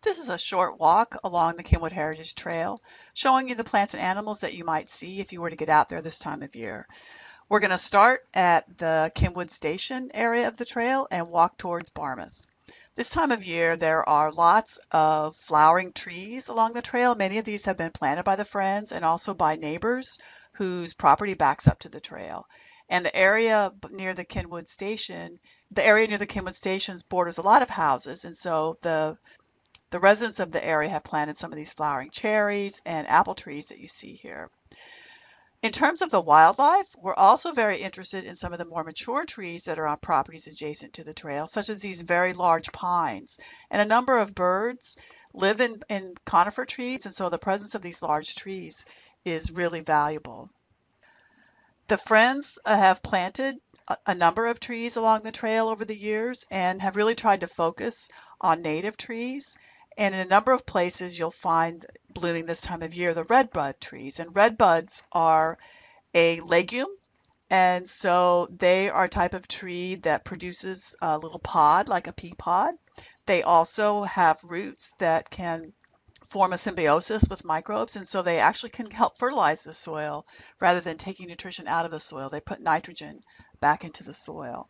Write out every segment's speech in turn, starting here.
This is a short walk along the Cynwyd Heritage Trail, showing you the plants and animals that you might see if you were to get out there this time of year. We're going to start at the Cynwyd Station area of the trail and walk towards Barmouth. This time of year, there are lots of flowering trees along the trail. Many of these have been planted by the Friends and also by neighbors whose property backs up to the trail. And the area near the Cynwyd Station, borders a lot of houses, and so the residents of the area have planted some of these flowering cherries and apple trees that you see here. In terms of the wildlife, we're also very interested in some of the more mature trees that are on properties adjacent to the trail, such as these very large pines. And a number of birds live in conifer trees, and so the presence of these large trees is really valuable. The Friends have planted a number of trees along the trail over the years and have really tried to focus on native trees. And in a number of places, you'll find blooming this time of year the redbud trees. And redbuds are a legume, and so they are a type of tree that produces a little pod, like a pea pod. They also have roots that can form a symbiosis with microbes, and so they actually can help fertilize the soil rather than taking nutrition out of the soil. They put nitrogen back into the soil.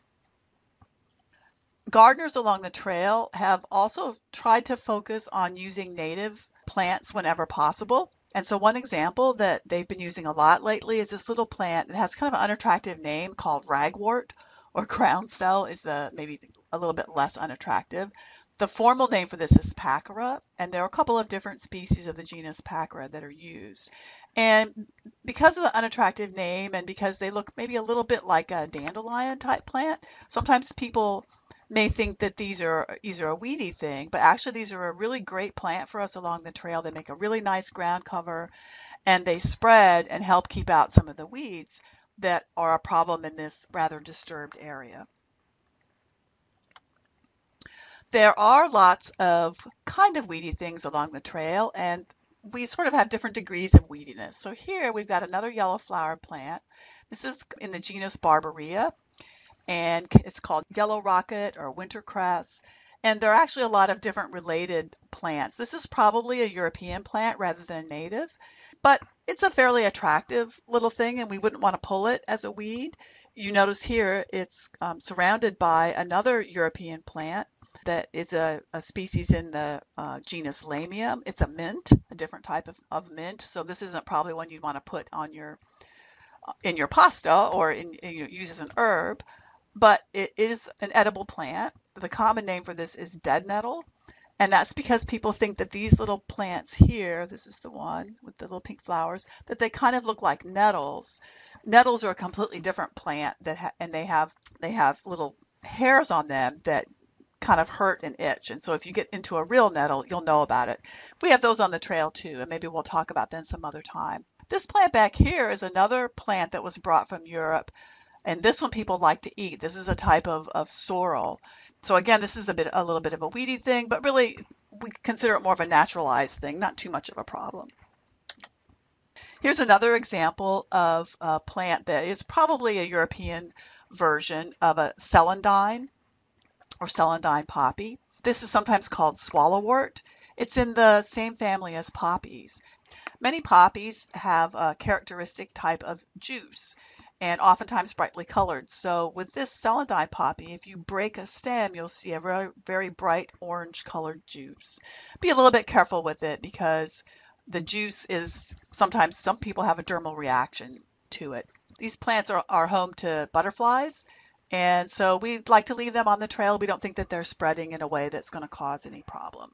Gardeners along the trail have also tried to focus on using native plants whenever possible. And so one example that they've been using a lot lately is this little plant that has kind of an unattractive name called Ragwort, or groundsel is maybe a little bit less unattractive. The formal name for this is Pachyra, and there are a couple of different species of the genus Pachyra that are used. And because of the unattractive name and because they look maybe a little bit like a dandelion type plant, sometimes people may think that these are a weedy thing, but actually these are a really great plant for us along the trail. They make a really nice ground cover, and they spread and help keep out some of the weeds that are a problem in this rather disturbed area. There are lots of kind of weedy things along the trail, and we sort of have different degrees of weediness. So here we've got another yellow flower plant. This is in the genus Barbaria, and it's called yellow rocket or wintercress. And there are actually a lot of different related plants. This is probably a European plant rather than a native, but it's a fairly attractive little thing, and we wouldn't want to pull it as a weed. You notice here it's surrounded by another European plant that is a species in the genus Lamium. It's a mint, a different type of mint. So this isn't probably one you'd want to put on in your pasta or use as an herb, but it is an edible plant. The common name for this is dead nettle, and that's because people think that these little plants here, this is the one with the little pink flowers, that they kind of look like nettles. Nettles are a completely different plant and they have little hairs on them that kind of hurt and itch. And so if you get into a real nettle, you'll know about it. We have those on the trail too, and maybe we'll talk about them some other time. This plant back here is another plant that was brought from Europe, and this one people like to eat. This is a type of sorrel. So again, this is a little bit of a weedy thing, but really we consider it more of a naturalized thing, not too much of a problem. Here's another example of a plant that is probably a European version of a celandine or Celandine Poppy. This is sometimes called swallowwort. It's in the same family as poppies. Many poppies have a characteristic type of juice, and oftentimes brightly colored. So with this Celandine poppy, if you break a stem, you'll see a very, very bright orange colored juice. Be a little bit careful with it because the juice is sometimes some people have a dermal reaction to it. These plants are home to butterflies, and so we like to leave them on the trail. We don't think that they're spreading in a way that's going to cause any problem.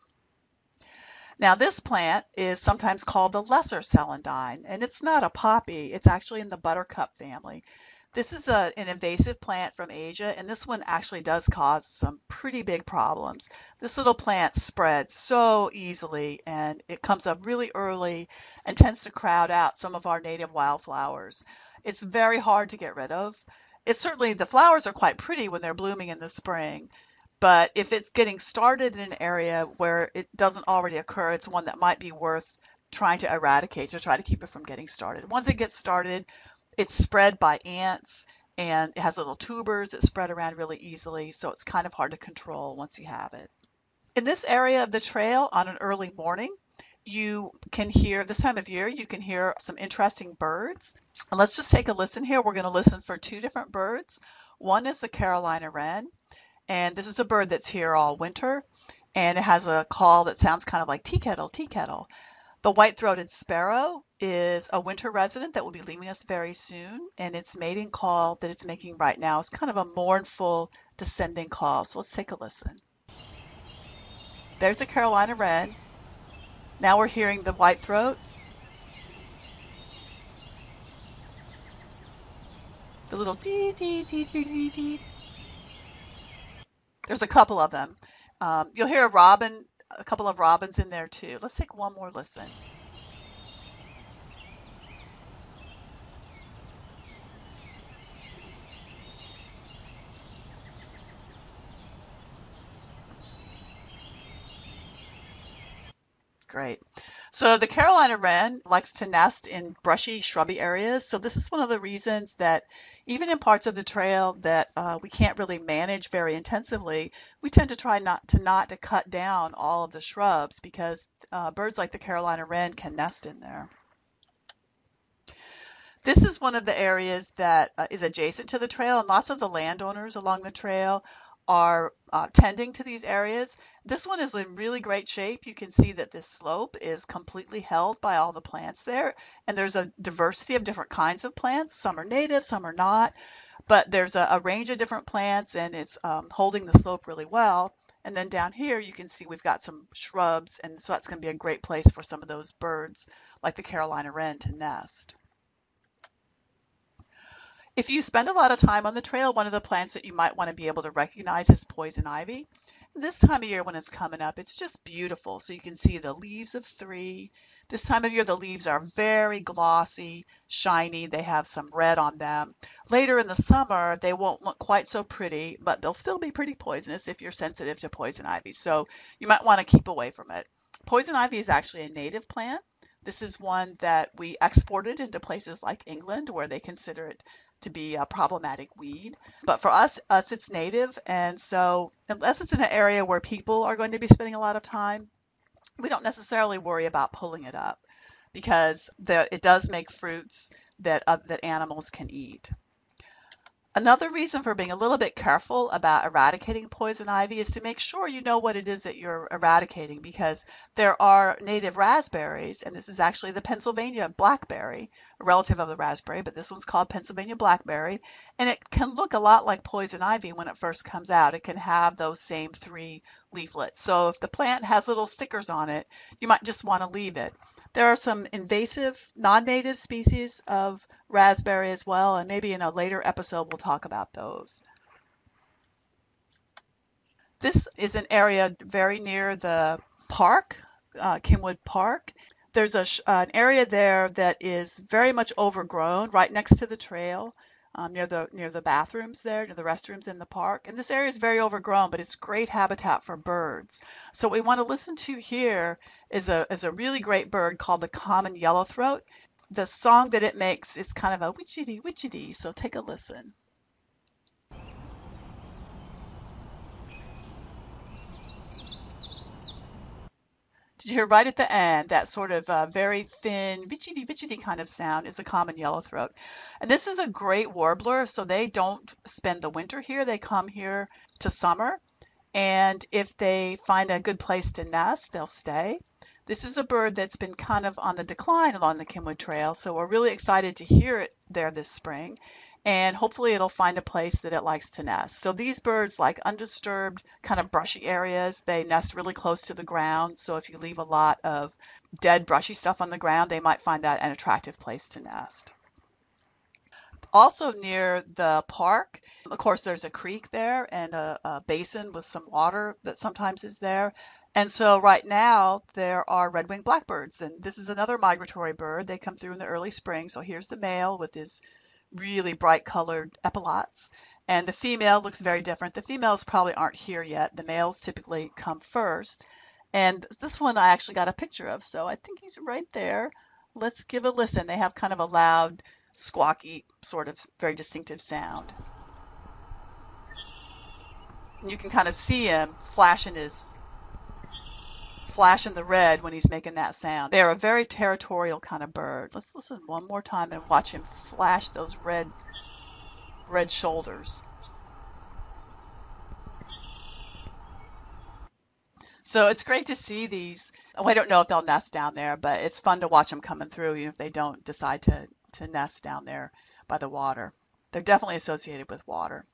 Now this plant is sometimes called the lesser celandine, and it's not a poppy. It's actually in the buttercup family. This is an invasive plant from Asia, and this one actually does cause some pretty big problems. This little plant spreads so easily, and it comes up really early and tends to crowd out some of our native wildflowers. It's very hard to get rid of. The flowers are quite pretty when they're blooming in the spring, but if it's getting started in an area where it doesn't already occur, it's one that might be worth trying to eradicate to try to keep it from getting started. Once it gets started, it's spread by ants, and it has little tubers that spread around really easily, so it's kind of hard to control once you have it. In this area of the trail on an early morning, you can hear, this time of year, you can hear some interesting birds. And let's just take a listen here. We're going to listen for two different birds. One is the Carolina wren, and this is a bird that's here all winter, and it has a call that sounds kind of like tea kettle, tea kettle. The white-throated sparrow is a winter resident that will be leaving us very soon, and its mating call that it's making right now is kind of a mournful descending call. So let's take a listen. There's a Carolina wren. Now we're hearing the white-throat. The little dee dee dee dee dee dee. There's a couple of them. You'll hear a robin, a couple of robins in there too. Let's take one more listen. Great. So the Carolina wren likes to nest in brushy, shrubby areas. So this is one of the reasons that even in parts of the trail that we can't really manage very intensively, we tend to try not to cut down all of the shrubs because birds like the Carolina wren can nest in there. This is one of the areas that is adjacent to the trail, and lots of the landowners along the trail are tending to these areas. This one is in really great shape. You can see that this slope is completely held by all the plants there, and there's a diversity of different kinds of plants. Some are native, some are not, but there's a range of different plants, and it's holding the slope really well. And then down here you can see we've got some shrubs, and so that's going to be a great place for some of those birds like the Carolina wren to nest. If you spend a lot of time on the trail, one of the plants that you might want to be able to recognize is poison ivy. This time of year when it's coming up, it's just beautiful. So you can see the leaves of 3. This time of year, the leaves are very glossy, shiny. They have some red on them. Later in the summer, they won't look quite so pretty, but they'll still be pretty poisonous if you're sensitive to poison ivy. So you might want to keep away from it. Poison ivy is actually a native plant. This is one that we exported into places like England where they consider it to be a problematic weed. But for us it's native, and so unless it's in an area where people are going to be spending a lot of time, we don't necessarily worry about pulling it up because it does make fruits that animals can eat. Another reason for being a little bit careful about eradicating poison ivy is to make sure you know what it is that you're eradicating, because there are native raspberries, and this is actually the Pennsylvania blackberry, a relative of the raspberry, but this one's called Pennsylvania blackberry, and it can look a lot like poison ivy when it first comes out. It can have those same 3 leaflets. So if the plant has little stickers on it, you might just want to leave it. There are some invasive, non-native species of raspberry as well, and maybe in a later episode we'll talk about those. This is an area very near the park, Cynwyd Park. There's an area there that is very much overgrown right next to the trail, near the bathrooms there, near the restrooms in the park. And this area is very overgrown, but it's great habitat for birds. So what we want to listen to here is a really great bird called the common yellowthroat. The song that it makes is kind of a witchetty witchetty, so take a listen. Did you hear right at the end that sort of very thin, bitchy bitchy kind of sound is a common yellowthroat. And this is a great warbler, so they don't spend the winter here. They come here to summer, and if they find a good place to nest, they'll stay. This is a bird that's been kind of on the decline along the Cynwyd Trail, so we're really excited to hear it there this spring. And hopefully it'll find a place that it likes to nest. So these birds like undisturbed, kind of brushy areas. They nest really close to the ground. So if you leave a lot of dead, brushy stuff on the ground, they might find that an attractive place to nest. Also near the park, of course, there's a creek there and a basin with some water that sometimes is there. And so right now there are red-winged blackbirds, and this is another migratory bird. They come through in the early spring. So here's the male with his really bright colored epaulets, and the female looks very different. The females probably aren't here yet. The males typically come first, and this one I actually got a picture of, so I think he's right there. Let's give a listen. They have kind of a loud, squawky, sort of very distinctive sound. And you can kind of see him flashing his flashing the red when he's making that sound. They're a very territorial kind of bird. Let's listen one more time and watch him flash those red shoulders. So it's great to see these. Oh, I don't know if they'll nest down there, but it's fun to watch them coming through, even if they don't decide to nest down there by the water. They're definitely associated with water.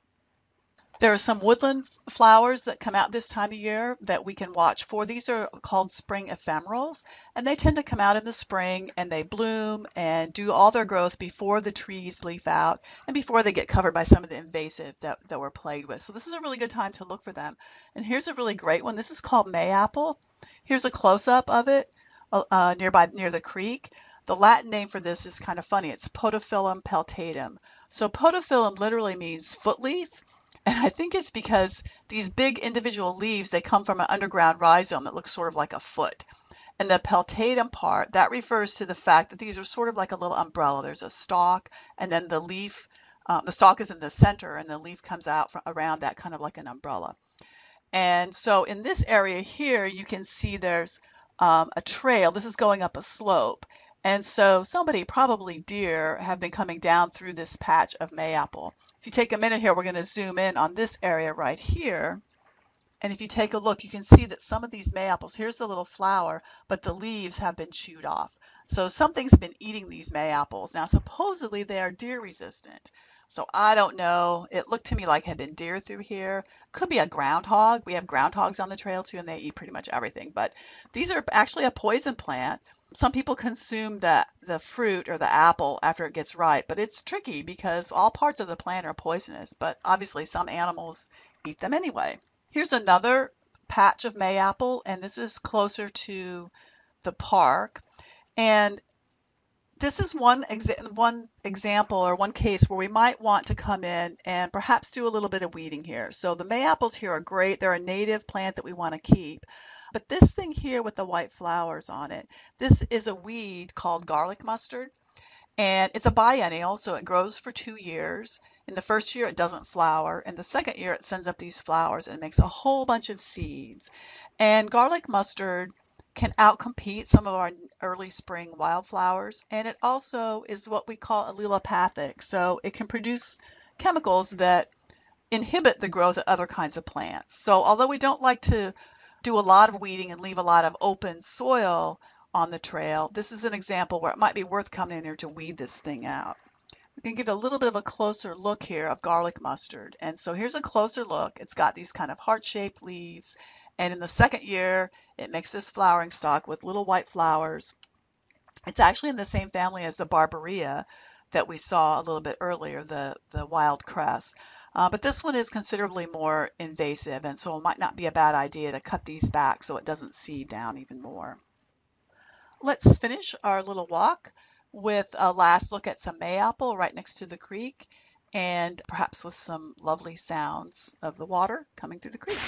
There are some woodland flowers that come out this time of year that we can watch for. These are called spring ephemerals, and they tend to come out in the spring and they bloom and do all their growth before the trees leaf out and before they get covered by some of the invasive that we're plagued with. So this is a really good time to look for them. And here's a really great one. This is called Mayapple. Here's a close-up of it near the creek. The Latin name for this is kind of funny. It's Podophyllum peltatum. So podophyllum literally means foot leaf. And I think it's because these big individual leaves, they come from an underground rhizome that looks sort of like a foot. And the peltatum part, that refers to the fact that these are sort of like a little umbrella. There's a stalk, and then the leaf, the stalk is in the center, and the leaf comes out from around that kind of like an umbrella. And so in this area here, you can see there's a trail. This is going up a slope. And so somebody, probably deer, have been coming down through this patch of mayapple. If you take a minute here, we're going to zoom in on this area right here. And if you take a look, you can see that some of these mayapples, here's the little flower, but the leaves have been chewed off. So something's been eating these mayapples. Now, supposedly they are deer resistant. So I don't know. It looked to me like had been deer through here. Could be a groundhog. We have groundhogs on the trail too, and they eat pretty much everything. But these are actually a poison plant. Some people consume the fruit or the apple after it gets ripe, but it's tricky because all parts of the plant are poisonous, but obviously some animals eat them anyway. Here's another patch of mayapple, and this is closer to the park. And this is one example or one case where we might want to come in and perhaps do a little bit of weeding here. So the mayapples here are great. They're a native plant that we want to keep. But this thing here with the white flowers on it, this is a weed called garlic mustard. And it's a biennial, so it grows for 2 years. In the first year, it doesn't flower. In the second year, it sends up these flowers and makes a whole bunch of seeds. And garlic mustard can outcompete some of our early spring wildflowers. And it also is what we call allelopathic. So it can produce chemicals that inhibit the growth of other kinds of plants. So although we don't like to do a lot of weeding and leave a lot of open soil on the trail, this is an example where it might be worth coming in here to weed this thing out. We can give a little bit of a closer look here of garlic mustard. And so here's a closer look. It's got these kind of heart-shaped leaves. And in the second year, it makes this flowering stalk with little white flowers. It's actually in the same family as the barberria that we saw a little bit earlier, the wild cress. But this one is considerably more invasive, and so it might not be a bad idea to cut these back so it doesn't seed down even more. Let's finish our little walk with a last look at some mayapple right next to the creek, and perhaps with some lovely sounds of the water coming through the creek.